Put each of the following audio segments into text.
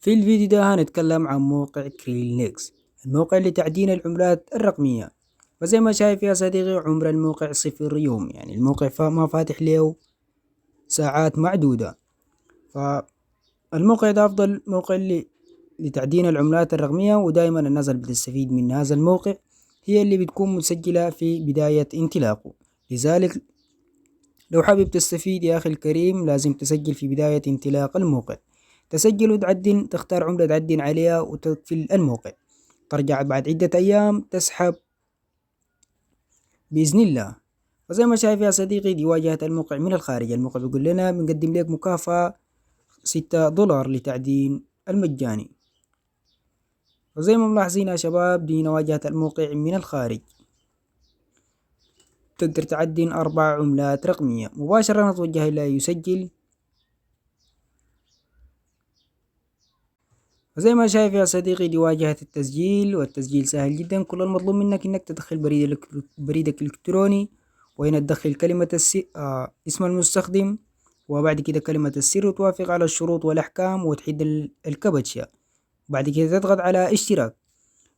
في الفيديو ده هنتكلم عن موقع كريلينكس، الموقع لتعدين العملات الرقمية. وزي ما شايف يا صديقي عمر الموقع 0 يوم، يعني الموقع ما فاتح له ساعات معدودة. فالموقع ده أفضل موقع لتعدين العملات الرقمية، ودائما الناس اللي بتستفيد من هذا الموقع هي اللي بتكون مسجلة في بداية انطلاقه. لذلك لو حابب تستفيد يا أخي الكريم لازم تسجل في بداية انطلاق الموقع، تسجل وتعدن، تختار عملة تعدن عليها وتقفل الموقع، ترجع بعد عدة أيام تسحب بإذن الله. وزي ما شايف يا صديقي دي واجهة الموقع من الخارج. الموقع بيقول لنا بنقدم لك مكافأة $6 لتعدين المجاني. وزي ما ملاحظين يا شباب دي واجهة الموقع من الخارج، تقدر تعدن 4 عملات رقمية. مباشرة نتوجه إلى يسجل. وزي ما شايف يا صديقي دي واجهة التسجيل، والتسجيل سهل جدا. كل المطلوب منك انك تدخل بريدك الالكتروني، وهنا تدخل كلمة اسم المستخدم، وبعد كده كلمة السر، وتوافق على الشروط والأحكام وتحيد الكبتشة. بعد كده تضغط على اشتراك.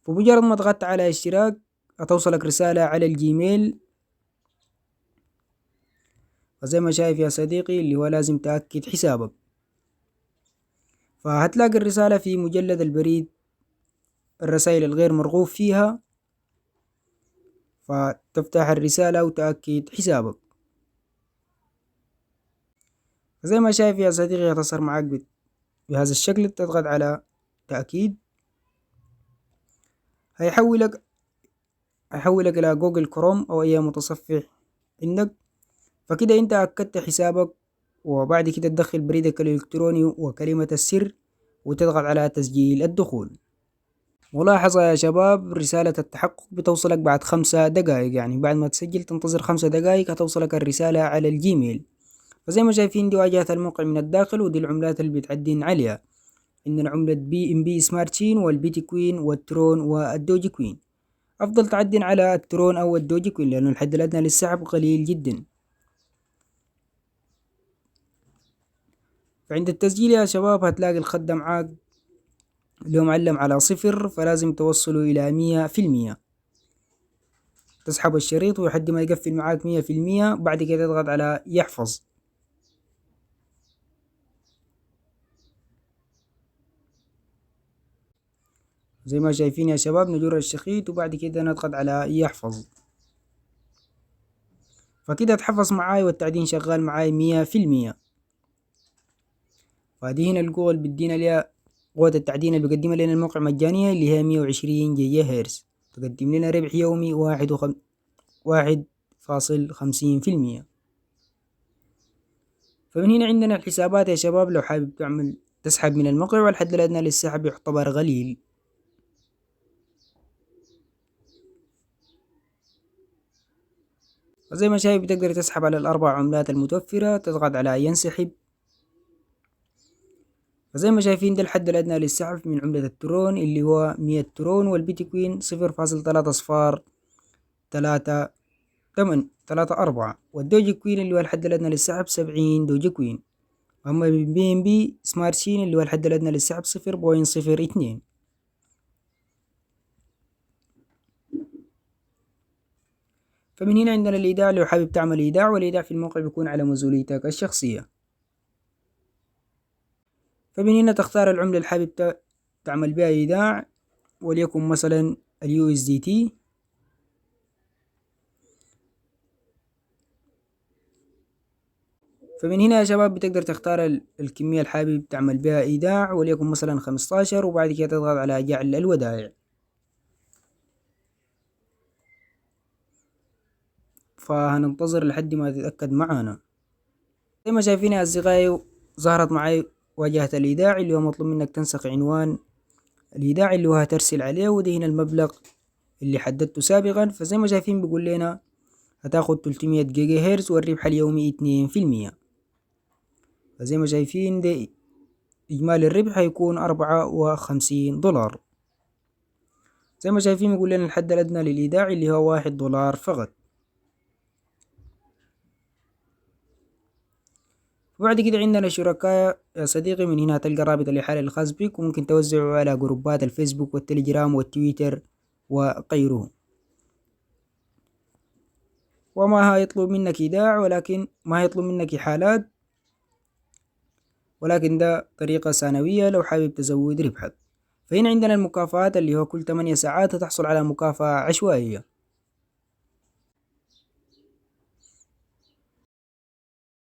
ومجرد ما ضغطت على اشتراك هتوصلك رسالة على الجيميل. وزي ما شايف يا صديقي اللي هو لازم تأكد حسابك، فهتلاقي الرسالة في مجلد البريد الرسائل الغير مرغوب فيها، فتفتح الرسالة وتأكد حسابك. زي ما شايف يا صديقي هتصير معك بهذا الشكل. تضغط على تأكيد، هيحولك إلى جوجل كروم أو أي متصفح عندك. فكده أنت أكدت حسابك، وبعد كده تدخل بريدك الإلكتروني وكلمة السر، وتضغط على تسجيل الدخول. ملاحظة يا شباب، رسالة التحقق بتوصلك بعد 5 دقائق، يعني بعد ما تسجل تنتظر 5 دقائق هتوصلك الرسالة على الجيميل. فزي ما شايفين دي واجهة الموقع من الداخل، ودي العملات اللي بتعدين عليها. عندنا عملة BNB سمارت شين والبيتي كوين والترون والدوجي كوين. أفضل تعدين على الترون أو الدوجي كوين لأنه الحد الأدنى للسحب قليل جدا. فعند التسجيل يا شباب هتلاقي الخط ده معاك اللي هو معلم على 0، فلازم توصله إلى 100%. تسحب الشريط وحد ما يقفل معاك 100%، بعد كده تضغط على يحفظ. زي ما شايفين يا شباب نجر الشريط وبعد كده نضغط على يحفظ. فكده اتحفظ معاي والتعدين شغال معاي 100%. فهذه هنا القوة اللي بدينا لها، قوة التعدين اللي بيقدمها لنا الموقع مجانية اللي هي 120 جيجا هرتز، تقدم لنا ربح يومي 1.50%. فمن هنا عندنا الحسابات يا شباب. لو حابب تسحب من الموقع، والحد الأدنى للسحب يعتبر قليل. وزي ما شايف بتقدر تسحب على ال4 عملات المتوفرة، تضغط على ينسحب. فزي ما شايفين ده الحد الأدنى للسحب من عملة الترون اللي هو 100 ترون، والبيتكوين 0.3 صفار 3.4، والدوجي كوين اللي هو الحد الأدنى للسحب 70 دوجي كوين. أما BNB سمارت شين اللي هو الحد الأدنى للسحب 0.02. فمن هنا عندنا الإيداع. لو حابب تعمل إيداع، والإيداع في الموقع بيكون على مسؤوليتك الشخصية. فمن هنا تختار العملة اللي حابب تعمل بها إيداع، وليكن مثلا USDT. فمن هنا يا شباب بتقدر تختار الكمية اللي حابب تعمل بها إيداع، وليكن مثلا 15، وبعد كده تضغط على جعل الودائع. فهننتظر لحد ما تتأكد معانا. زي ما شايفين يا أصدقائي ظهرت معي واجهة الإيداع اللي هو مطلوب منك تنسخ عنوان الإيداع اللي هو هترسل عليه، وده هنا المبلغ اللي حددته سابقا. فزي ما شايفين بيقول لنا هتاخد 300 جيجا هرتز والربح اليومي 2%. فزي ما شايفين ده إجمالي الربح هيكون $54. زي ما شايفين يقول لنا الحد الأدنى للإيداع اللي هو $1 فقط. وبعد كده عندنا شركاء يا صديقي، من هنا تلقى رابط الإحالة الخاص بك، وممكن توزعه على جروبات الفيسبوك والتليجرام والتويتر وغيره. وما هيطلب منك إيداع، ولكن ما هيطلب منك إحالات، ولكن ده طريقة ثانوية لو حابب تزود ربحك. فهنا عندنا المكافآت اللي هو كل 8 ساعات تحصل على مكافأة عشوائية.